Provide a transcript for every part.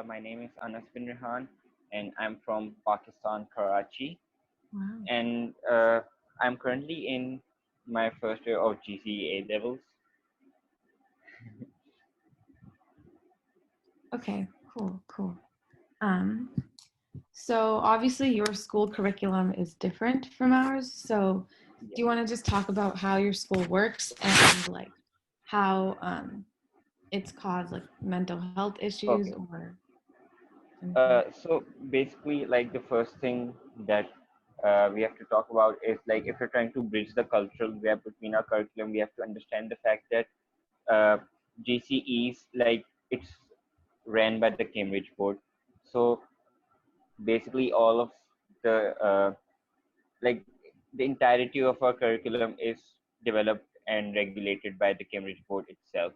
My name is Anas Bin Rehan, and I'm from Pakistan, Karachi. Wow. And I'm currently in my first year of GCE levels. Okay, cool, cool. Um, so obviously your school curriculum is different from ours. So do Yeah. you want to just talk about how your school works and like how it's caused like mental health issues Okay. or anything? So basically, like the first thing that we have to talk about is like if you're trying to bridge the cultural gap between our curriculum, we have to understand the fact that uh, GCEs like it's ran by the Cambridge board. So basically, all of the like the entirety of our curriculum is developed and regulated by the Cambridge board itself.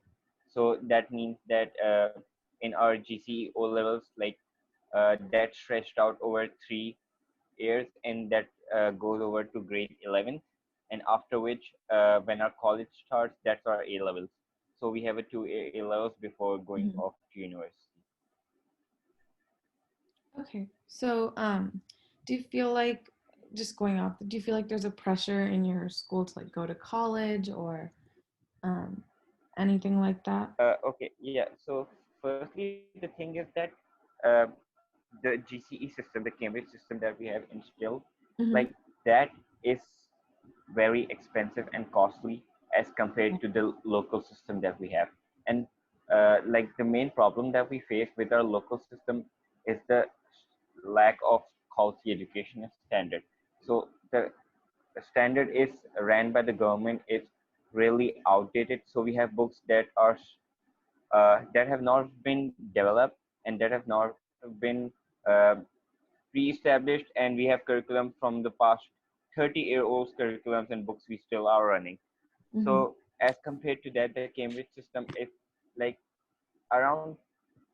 So that means that in our GCE O levels, like that's stretched out over 3 years, and that goes over to grade 11th. And after which, when our college starts, that's our A levels. So we have a two A levels before going Mhm. off to university. Okay. So do you feel like just going off, do you feel like there's a pressure in your school to like go to college or um anything like that? Okay, yeah. So firstly, the thing is that uh, the GCE system, the Cambridge system that we have instilled, like Mm-hmm. that is very expensive and costly as compared to the local system that we have. And like the main problem that we face with our local system is the lack of quality education standard. So the standard is ran by the government is really outdated. So we have books that have not been developed and that have not been uh, pre-established, and we have curriculum from the past 30-year-old curriculums and books we still are running. Mm-hmm. So as compared to that, the Cambridge system is like around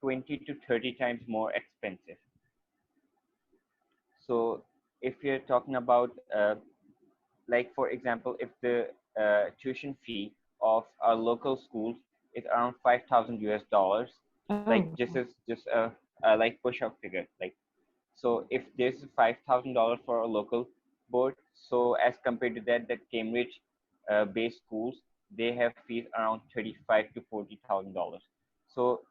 20 to 30 times more expensive. So if you're talking about like for example, if the tuition fee of our local schools is around 5,000 US dollars, like Oh, this is just a like push up figure. Like so if there's $5,000 for a local board, so as compared to that, the Cambridge based schools, they have fees around 35 to $40,000. So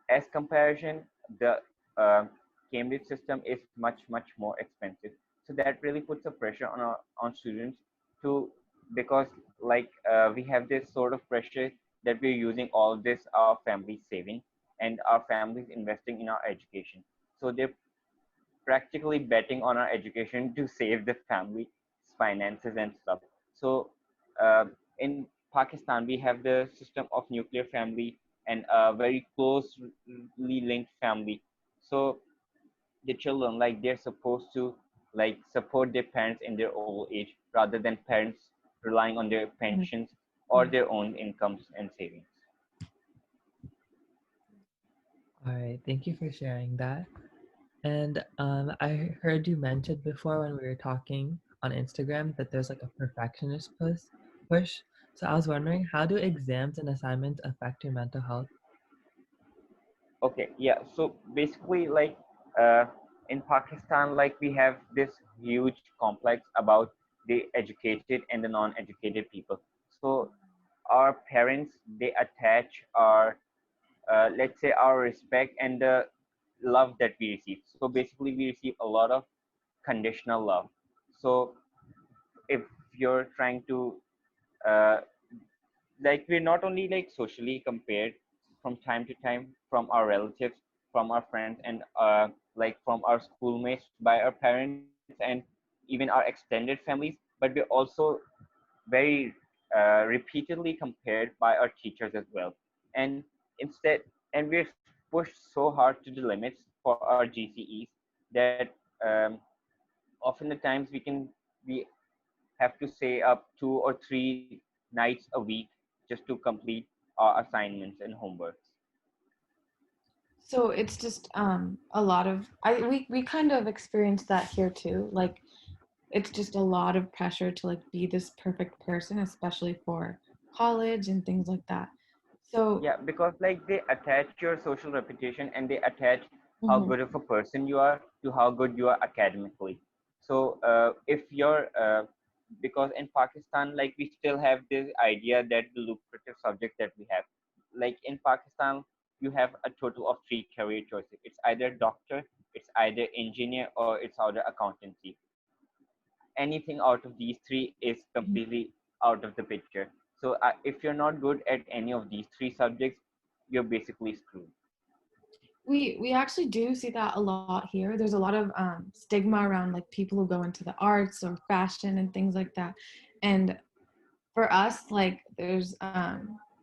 as comparison, the uh, Cambridge system is much more expensive. So that really puts a pressure on students to, because like we have this sort of pressure that we're using all of this our family's saving and our families investing in our education. So they're practically betting on our education to save the family's finances and stuff. So uh, in Pakistan, we have the system of nuclear family and a very closely linked family. So the children, like they're supposed to like support their parents in their old age rather than parents relying on their mhm. pensions or Yeah. their own incomes and savings. All right, thank you for sharing that. And I heard you mentioned before when we were talking on Instagram that there's like a perfectionist push. So I was wondering, how do exams and assignments affect your mental health? Okay, yeah. So basically, like uh, in Pakistan, like we have this huge complex about the educated and the non-educated people. So our parents, they attach our, let's say, our respect and the love that we receive. So basically, we receive a lot of conditional love. So if you're trying to uh, like we're not only like socially compared from time to time from our relatives, from our friends, and like from our schoolmates by our parents and even our extended families, but we're also very repeatedly compared by our teachers as well. And instead, and we're pushed so hard to the limits for our GCEs that often the times we have to stay up 2 or 3 nights a week just to complete our assignments and homeworks. So it's just a lot of we kind of experienced that here too. Like it's just a lot of pressure to like be this perfect person, especially for college and things like that. So, Yeah, because like they attach your social reputation and they attach how mhm, good of a person you are to how good you are academically. So if you're because in Pakistan, like we still have this idea that the lucrative subject that we have, like in Pakistan, you have a total of three career choices. It's either doctor, it's either engineer, or it's either accountancy. Anything out of these three is mhm. completely out of the picture. So if you're not good at any of these three subjects, you're basically screwed. We actually do see that a lot here. There's a lot of stigma around like people who go into the arts or fashion and things like that. And for us, like there's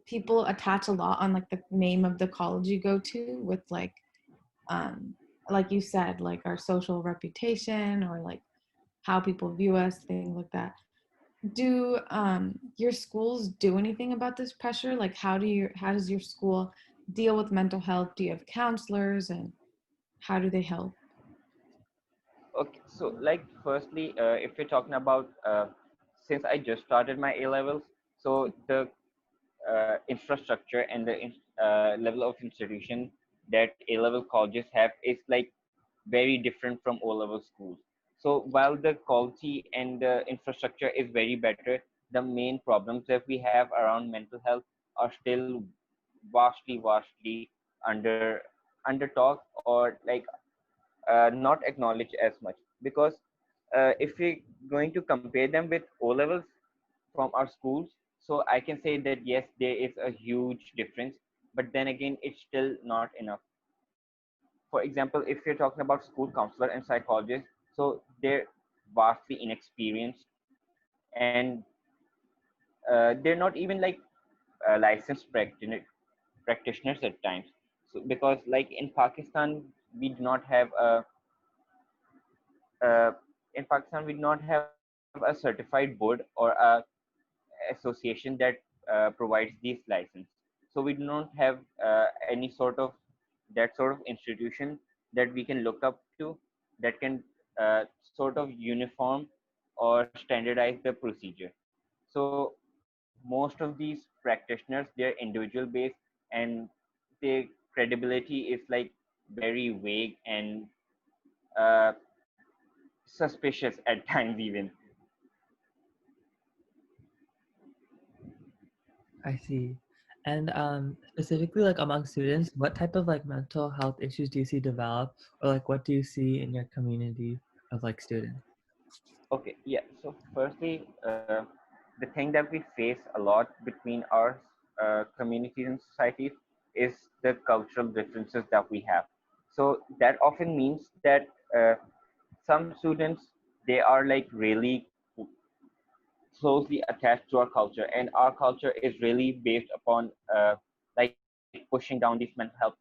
people attach a lot on like the name of the college you go to with um like you said, like our social reputation or like how people view us, things like that. Do your schools do anything about this pressure? Like how does your school deal with mental health? Do you have counselors and how do they help? Okay, so like firstly, if we're talking about since I just started my A levels, so the infrastructure and the level of institution that A level colleges have is like very different from O level schools. So while the quality and the infrastructure is very better, the main problems that we have around mental health are still vastly under talk or like not acknowledged as much because if we're going to compare them with O levels from our schools, so I can say that yes, there is a huge difference, but then again, it's still not enough. For example, if you're talking about school counselor and psychologist, so they're vastly inexperienced and they're not even like licensed practitioners at times. So because like in Pakistan, we do not have a uh, in Pakistan we do not have a certified board or a association that provides these license. So we do not have any sort of that sort of institution that we can look up to that can sort of uniform or standardize the procedure. So most of these practitioners, they're individual based and their credibility is like very vague and uh, suspicious at times even. I see. And specifically, like among students, what type of like mental health issues do you see develop, or like what do you see in your community of like students? Okay, yeah. So firstly, the thing that we face a lot between our communities and societies is the cultural differences that we have. So that often means that some students, they are like really closely attached to our culture, and our culture is really based upon like pushing down these mental health problems.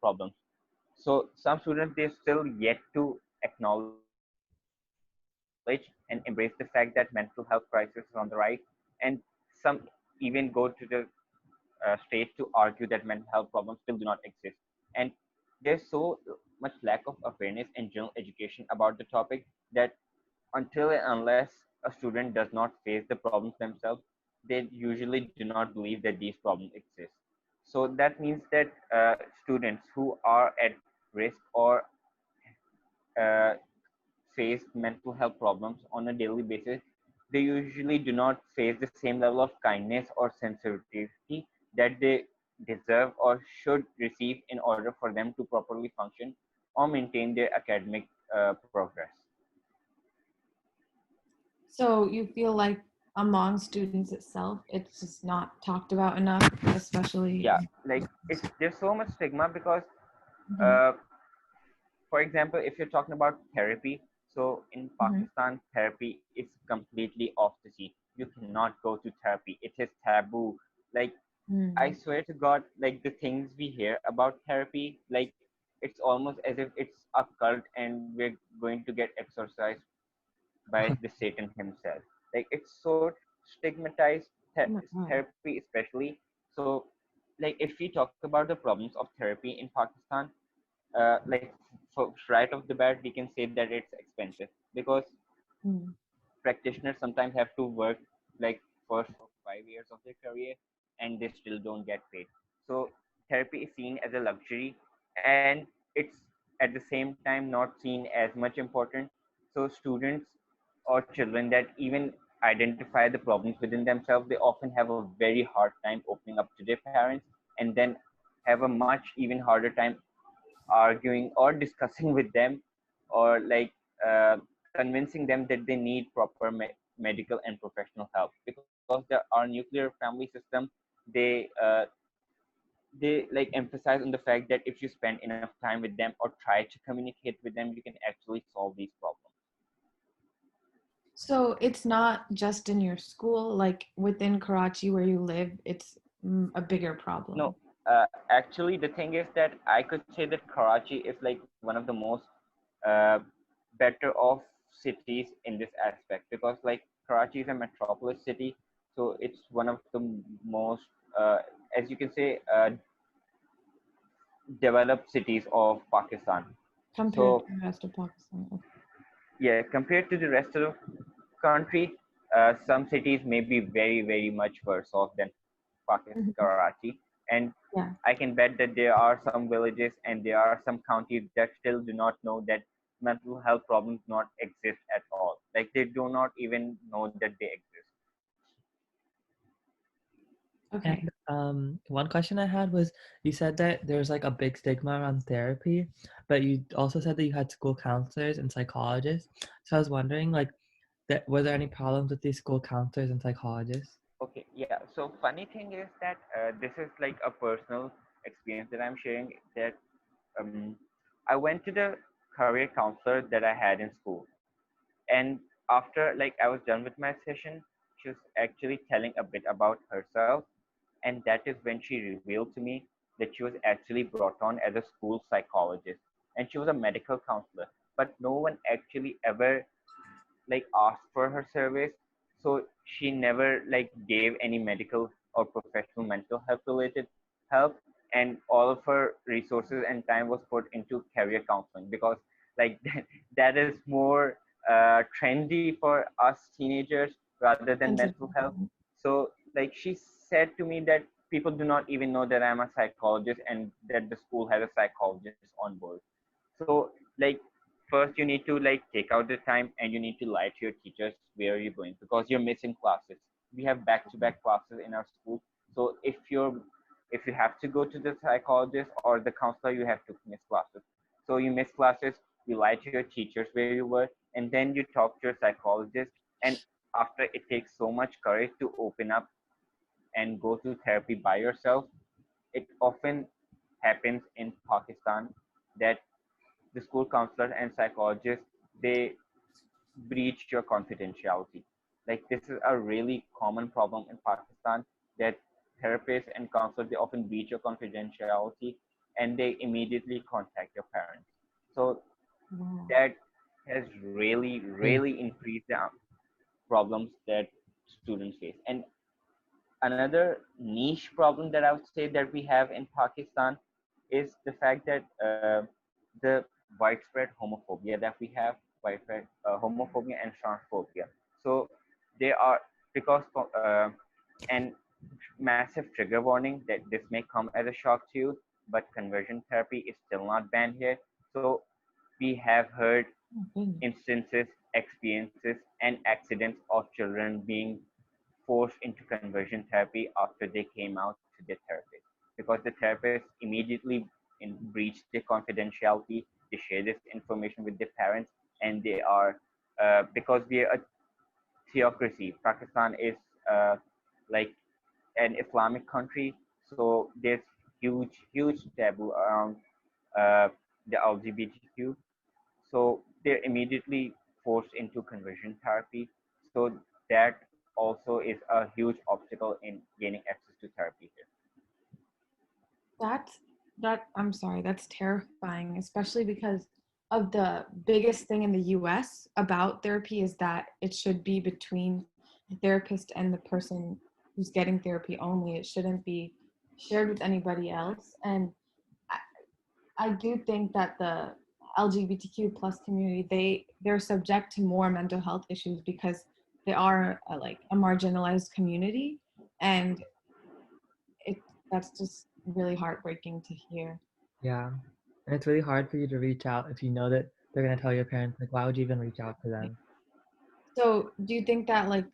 So some students, they still yet to acknowledge and embrace the fact that mental health crisis is on the rise, and some even go to the stage to argue that mental health problems still do not exist. And there's so much lack of awareness and general education about the topic that until and unless a student does not face the problems themselves, they usually do not believe that these problems exist. So that means that students who are at risk or uh, face mental health problems on a daily basis, they usually do not face the same level of kindness or sensitivity that they deserve or should receive in order for them to properly function or maintain their academic progress. So you feel like among students itself, it's just not talked about enough, especially. Yeah, like it's there's so much stigma because Mhm, uh, for example, if you're talking about therapy, so in mhm, Pakistan, therapy is completely off the scene. You cannot go to therapy. It is taboo. Like, I mm. swear to God, like the things we hear about therapy, like it's almost as if it's a cult and we're going to get exorcised by the Satan himself. Like it's so stigmatized, Oh my God. therapy especially. So, like if we talk about the problems of therapy in Pakistan, like for right off the bat, we can say that it's expensive because Mm. practitioners sometimes have to work like for 5 years of their career and they still don't get paid. So therapy is seen as a luxury, and it's at the same time not seen as much important. So students or children that even identify the problems within themselves, they often have a very hard time opening up to their parents, and then have a much even harder time arguing or discussing with them, or like convincing them that they need proper medical and professional help, because our nuclear family system, they uh, they like emphasize on the fact that if you spend enough time with them or try to communicate with them, you can actually solve these problems. So it's not just in your school, like within Karachi where you live, it's a bigger problem. No, actually, the thing is that I could say that Karachi is like one of the most uh, better off cities in this aspect, because like Karachi is a metropolis city, so it's one of the most, as you can say, developed cities of Pakistan. Compared So to the rest of Pakistan. Okay. yeah, compared to the rest of the country, some cities may be very, very much worse off than Mhm. Karachi. And Yeah. I can bet that there are some villages and there are some counties that still do not know that mental health problems not exist at all. Like they do not even know that they exist. Okay. And one question I had was, you said that there's like a big stigma around therapy, but you also said that you had school counselors and psychologists. So I was wondering, like, that were there any problems with these school counselors and psychologists? Okay, yeah. So funny thing is that this is like a personal experience that I'm sharing. That um, I went to the career counselor that I had in school, and after like I was done with my session, she was actually telling a bit about herself, and that is when she revealed to me that she was actually brought on as a school psychologist, and she was a medical counselor, but no one actually ever like asked for her service. So she never like gave any medical or professional mental health related help, and all of her resources and time was put into career counseling, because like that is more trendy for us teenagers rather than Sensitive. mental health. So like she said to me that people do not even know that I'm a psychologist and that the school has a psychologist on board. So like first you need to like take out the time and you need to lie to your teachers where you're going, because you're missing classes. We have back-to-back classes in our school. So if you have to go to the psychologist or the counselor, you have to miss classes. So you miss classes, you lie to your teachers where you were, and then you talk to your psychologist. And after, it takes so much courage to open up and go to therapy by yourself. It often happens in Pakistan that the school counselors and psychologists, they breach your confidentiality. Like this is a really common problem in Pakistan, that therapists and counselors, they often breach your confidentiality and they immediately contact your parents. So Wow. that has really increased the problems that students face. And another niche problem that I would say that we have in Pakistan is the fact that the widespread homophobia that we have, widespread homophobia and transphobia. So they are, because and massive trigger warning that this may come as a shock to you, but conversion therapy is still not banned here. So we have heard Oh, goodness. instances, experiences, and accidents of children being forced into conversion therapy after they came out to their therapist, because the therapist immediately breached their confidentiality. They share this information with their parents, and they are because we are a theocracy. Pakistan is like an Islamic country, so there's huge taboo around uh, the LGBTQ. So they're immediately forced into conversion therapy. So that also is a huge obstacle in gaining access to therapy here. That's I'm sorry, that's terrifying, especially because of the biggest thing in the US about therapy is that it should be between the therapist and the person who's getting therapy only. It shouldn't be shared with anybody else. And I do think that the LGBTQ plus community, they're subject to more mental health issues because they are like a marginalized community, and it that's just really heartbreaking to hear. Yeah. And it's really hard for you to reach out if you know that they're gonna tell your parents, like, why would you even reach out to them? So do you think that like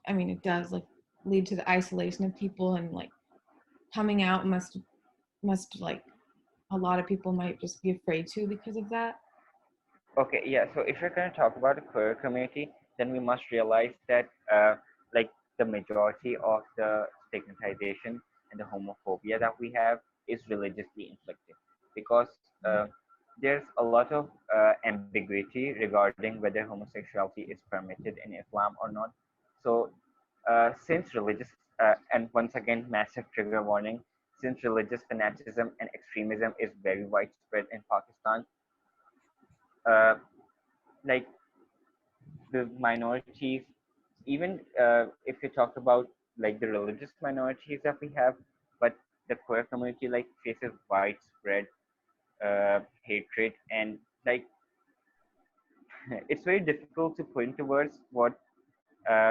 I mean it does like lead to the isolation of people, and like coming out must like a lot of people might just be afraid to because of that? Okay, yeah. So if you're going to talk about the queer community, then we must realize that like the majority of the stigmatization and the homophobia that we have is religiously inflicted, because uh, there's a lot of ambiguity regarding whether homosexuality is permitted in Islam or not. So since religious and once again, massive trigger warning, since religious fanaticism and extremism is very widespread in Pakistan, uh, like the minorities, even if you talk about like the religious minorities that we have, but the queer community like faces widespread hatred, and like it's very difficult to put into words what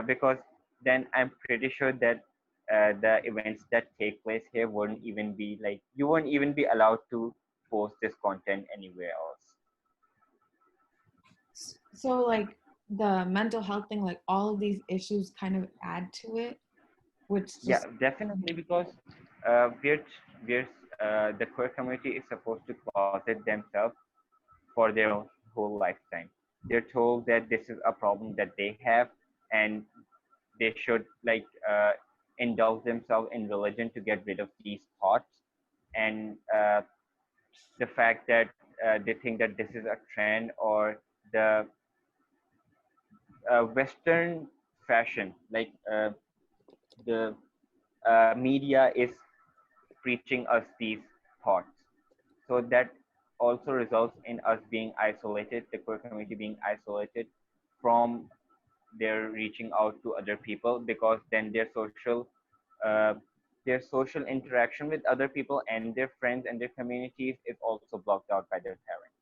because then I'm pretty sure that the events that take place here wouldn't even be like, you wouldn't even be allowed to post this content anywhere else. So like the mental health thing, like all of these issues kind of add to it, which Yeah, just definitely, because we're the queer community is supposed to closet themselves for their whole lifetime. They're told that this is a problem that they have, and they should like indulge themselves in religion to get rid of these thoughts, and the fact that they think that this is a trend, or the Western fashion, like the media is preaching us these thoughts. So that also results in us being isolated, the queer community being isolated from their reaching out to other people, because then uh, their social interaction with other people and their friends and their communities is also blocked out by their parents.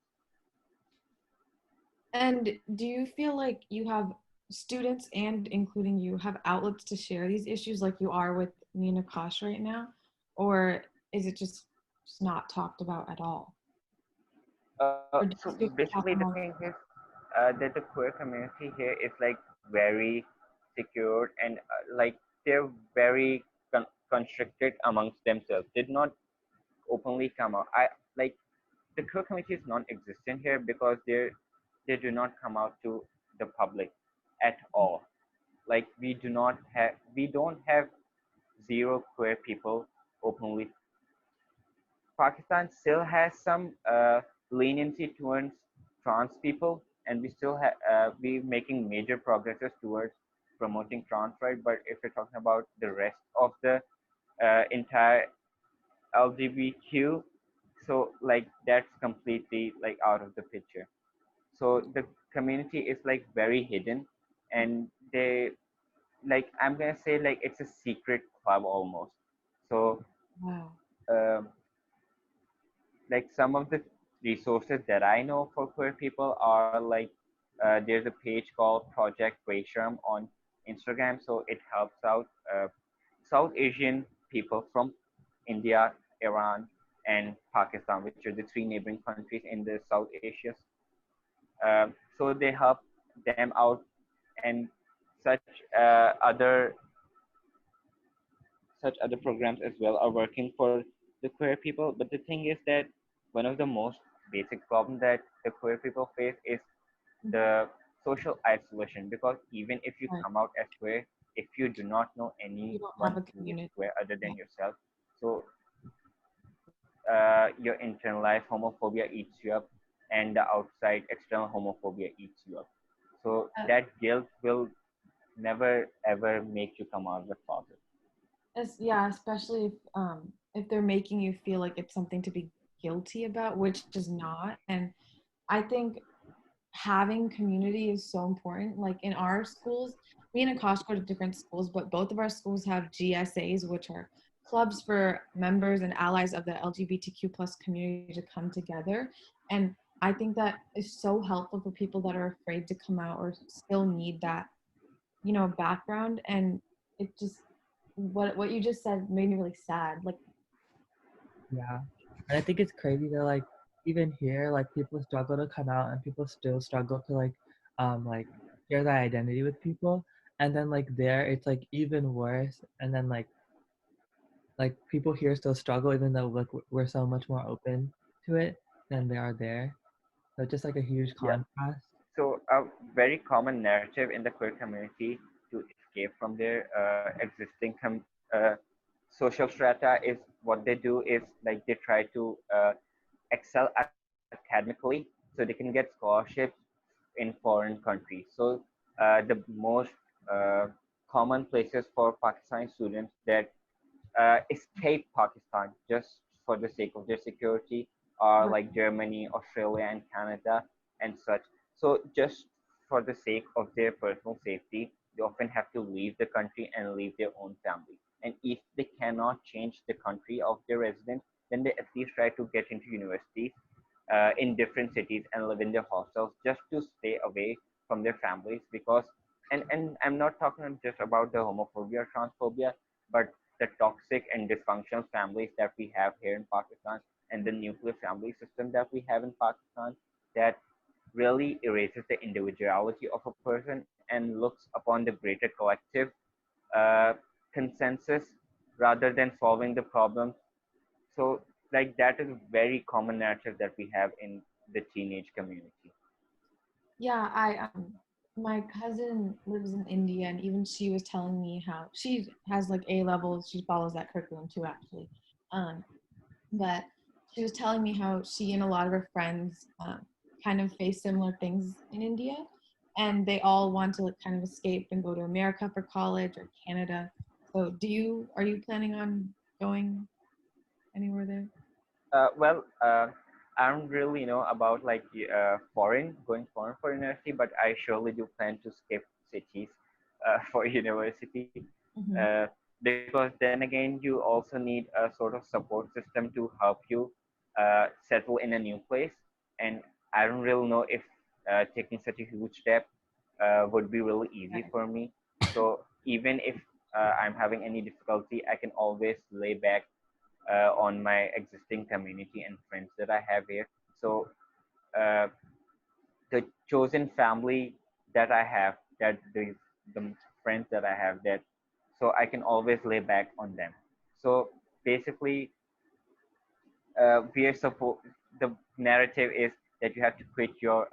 And do you feel like you have students and including you have outlets to share these issues like you are with me and Akash right now? Or is it just not talked about at all? Or do So students basically, talk the among thing is that the queer community here is like very secured, and like they're very constricted amongst themselves. Did not openly come out. I like the queer community is non-existent here because they do not come out to the public at all. Like we don't have zero queer people openly. Pakistan still has some leniency towards trans people, and we making major progresses towards promoting trans rights. But if you're talking about the rest of the entire LGBTQ, so like that's completely like out of the picture. So the community is like very hidden, and they like, I'm gonna say like it's a secret club almost. So wow. um like some of the resources that I know for queer people are like there's a page called Project Rasham on Instagram. So it helps out South Asian people from India, Iran, and Pakistan, which are the three neighboring countries in the South Asia. So they help them out, and such other such other programs as well are working for the queer people. But the thing is that one of the most basic problems that the queer people face is the social isolation, because even if you Right. come out as queer, if you do not know You don't have anyone a who is community. queer other Yeah. than yourself, so your internalized homophobia eats you up, and the outside external homophobia eats you up. So Uh, that guilt will never ever make you come out of the closet. yeah, especially if they're making you feel like it's something to be guilty about, which is not. And I think having community is so important. Like in our schools, me and Akash go to different schools, but both of our schools have GSAs, which are clubs for members and allies of the LGBTQ plus community to come together. And I think that is so helpful for people that are afraid to come out or still need that, background. And it just what you just said made me really sad. Like Yeah. And I think it's crazy that like even here, like people struggle to come out and people still struggle to like share that identity with people. And then like there it's like even worse. And then like people here still struggle even though like we're so much more open to it than they are there. So just like a huge Yeah. contrast. So a very common narrative in the queer community to escape from their existing social strata is what they do is like they try to excel academically so they can get scholarships in foreign countries. So the most uh, common places for Pakistani students that escape Pakistan just for the sake of their security are Right. like Germany, Australia, and Canada and such. So just for the sake of their personal safety, they often have to leave the country and leave their own family. And if they cannot change the country of their residence, then they at least try to get into universities in different cities and live in their hostels just to stay away from their families because and I'm not talking just about the homophobia or transphobia, but the toxic and dysfunctional families that we have here in Pakistan and the nuclear family system that we have in Pakistan that really erases the individuality of a person and looks upon the greater collective uh, consensus rather than solving the problem. So like that is a very common narrative that we have in the teenage community. Yeah, my cousin lives in India, and even she was telling me how she has like A levels. She follows that curriculum too, actually. Um, but she was telling me how she and a lot of her friends kind of face similar things in India, and they all want to like, kind of escape and go to America for college or Canada. So, are you planning on going anywhere there? Well, I don't really know about like going foreign for university, but I surely do plan to skip cities for university. Hmm. Uh, because then again, you also need a sort of support system to help you settle in a new place. And I don't really know if taking such a huge step would be really easy Right. for me. So even if I'm having any difficulty, I can always lay back on my existing community and friends that I have here. So uh, the chosen family that I have, the friends that I have, that so I can always lay back on them. So basically, we are supposed. The narrative is that you have to quit your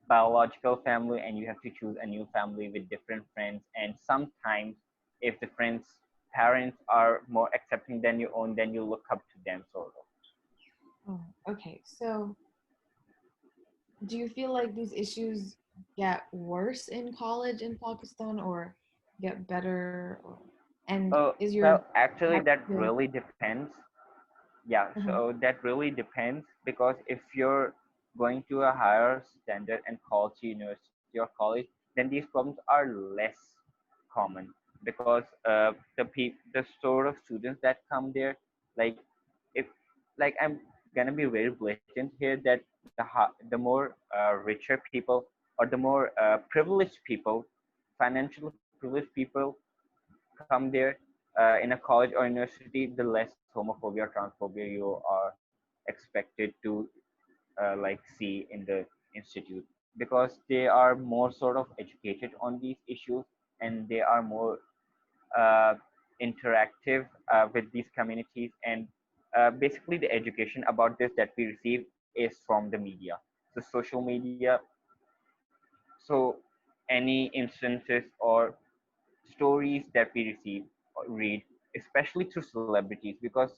biological family and you have to choose a new family with different friends. And sometimes, if the friends' parents are more accepting than your own, then you look up to them, sort of. Oh, okay. So, do you feel like these issues get worse in college in Pakistan or get better? And is your Well, actually, have that your really depends. Yeah, uh-huh. so that really depends because if you're going to a higher standard and quality university or college, then these problems are less common because the sort of students that come there, like if like I'm gonna be very blatant here that the more richer people or the more privileged people, financially privileged people come there in a college or university, the less homophobia or transphobia you are expected to like see in the institute because they are more sort of educated on these issues and they are more uh, interactive with these communities and basically the education about this that we receive is from the media, the social media. So any instances or stories that we receive or read, especially through celebrities, because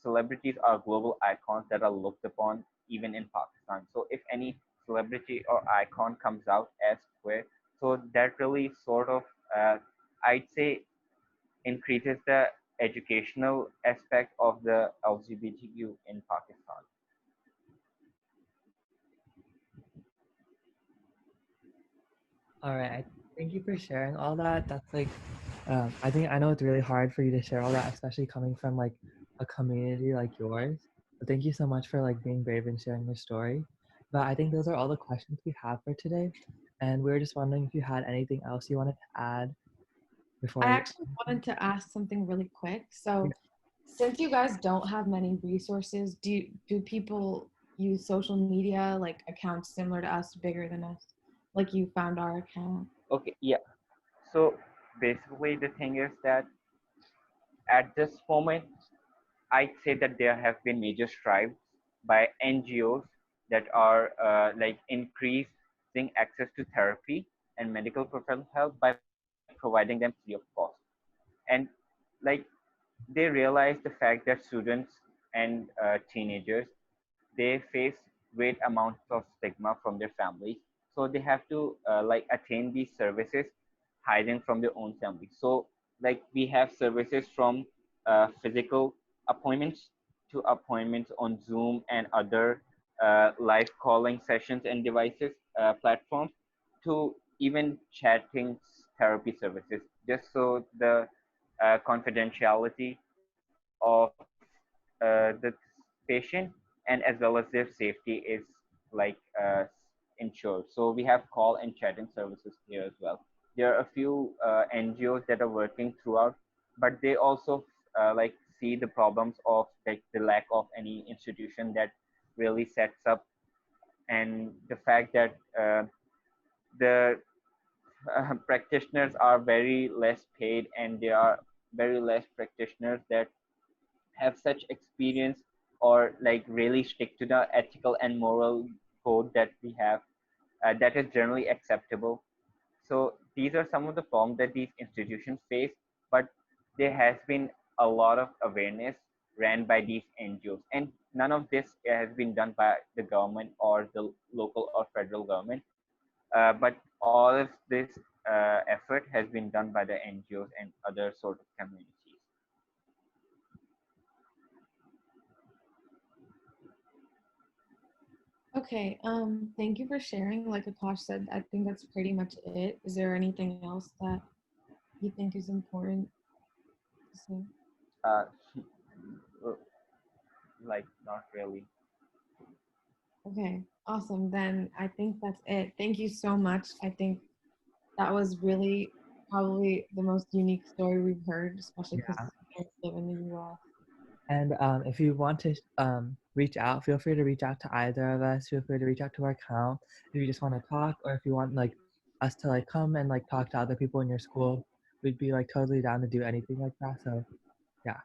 celebrities are global icons that are looked upon even in Pakistan. So if any celebrity or icon comes out as queer, so that really sort of, I'd say, increases the educational aspect of the LGBTQ in Pakistan. All right. Thank you for sharing all that. That's like, I think I know it's really hard for you to share all that, especially coming from like a community like yours. So thank you so much for like being brave and sharing your story. But I think those are all the questions we have for today. And we were just wondering if you had anything else you wanted to add before I we. actually wanted to ask something really quick. Yeah. So, since you guys don't have many resources, do people use social media like accounts similar to us, bigger than us? Like you found our account. Okay, yeah. So basically, the thing is that at this moment, I'd say that there have been major strides by NGOs that are like increasing access to therapy and medical professional help by providing them free of cost. And like they realize the fact that students and teenagers, they face great amounts of stigma from their families, so they have to like attain these services hiding from their own family. So like we have services from physical appointments to appointments on Zoom and other live calling sessions and devices platforms, to even chatting therapy services, just so the confidentiality of the patient and as well as their safety is like ensured. So we have call and chatting services here as well. There are a few NGOs that are working throughout, but they also like see the problems of like the lack of any institution that really sets up, and the fact that the practitioners are very less paid, and there are very less practitioners that have such experience or like really stick to the ethical and moral code that we have, that is generally acceptable. So these are some of the problems that these institutions face, but there has been a lot of awareness ran by these NGOs, and none of this has been done by the government or the local or federal government. But all of this effort has been done by the NGOs and other sort of communities. Okay, thank you for sharing. Like Akash said, I think that's pretty much it. Is there anything else that you think is important to say? Uh, like not really. Okay, awesome. Then I think that's it. Thank you so much. I think that was really probably the most unique story we've heard, especially because Yeah. we live in the US. And if you want to reach out, feel free to reach out to either of us. Feel free to reach out to our account if you just want to talk, or if you want like us to like come and like talk to other people in your school. We'd be like totally down to do anything like that. So yeah.